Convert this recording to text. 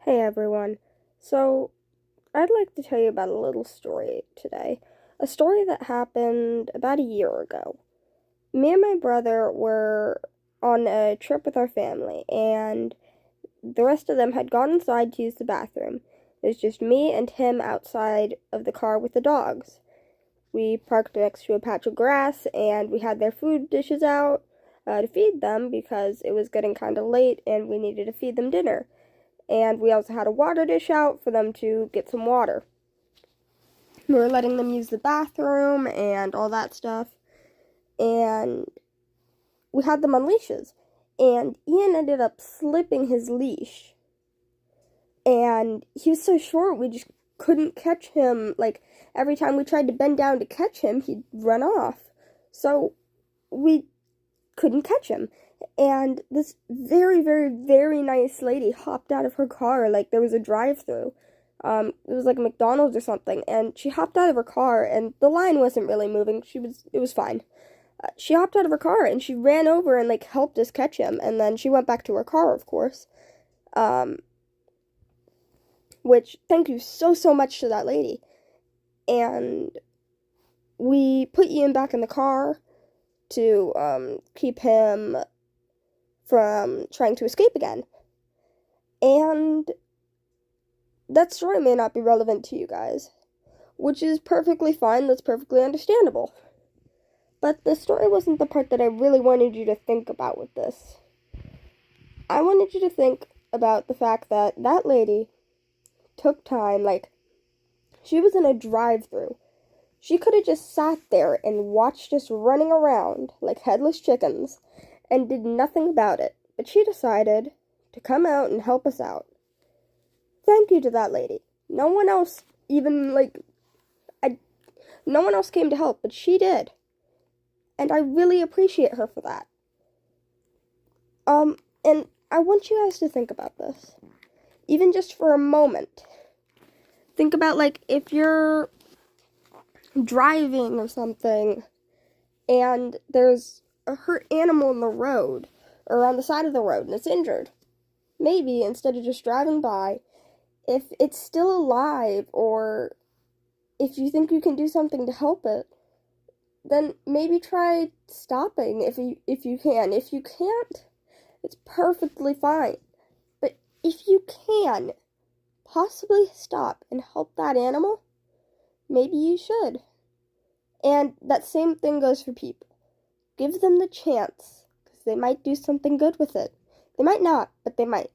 Hey everyone. So, I'd like to tell you about a little story today. A story that happened about a year ago. Me and my brother were on a trip with our family, and the rest of them had gone inside to use the bathroom. It was just me and him outside of the car with the dogs. We parked next to a patch of grass, and we had their food dishes out to feed them because it was getting kind of late and we needed to feed them dinner. And we also had a water dish out for them to get some water. We were letting them use the bathroom and all that stuff. And we had them on leashes. And Ian ended up slipping his leash. And he was so short, we just couldn't catch him. Like, every time we tried to bend down to catch him, he'd run off. So, we couldn't catch him. And this very, very, very nice lady hopped out of her car like there was a drive-through. It was like a McDonald's or something, and she hopped out of her car, and the line wasn't really moving. It was fine. She hopped out of her car, and she ran over and, like, helped us catch him, and then she went back to her car, of course. Um, which, thank you so, so much to that lady. And we put Ian back in the car to, keep him from trying to escape again. And that story may not be relevant to you guys, which is perfectly fine, that's perfectly understandable. But the story wasn't the part that I really wanted you to think about with this. I wanted you to think about the fact that that lady took time, like, she was in a drive-through. She could have just sat there and watched us running around like headless chickens and did nothing about it. But she decided to come out and help us out. Thank you to that lady. No one else even, no one else came to help, but she did. And I really appreciate her for that. And I want you guys to think about this. Even just for a moment. Think about, like, if you're driving or something, and there's a hurt animal in the road, or on the side of the road, and it's injured. Maybe, instead of just driving by, if it's still alive, or if you think you can do something to help it, then maybe try stopping if you can. If you can't, it's perfectly fine. But if you can possibly stop and help that animal, maybe you should. And that same thing goes for people. Give them the chance, because they might do something good with it. They might not, but they might.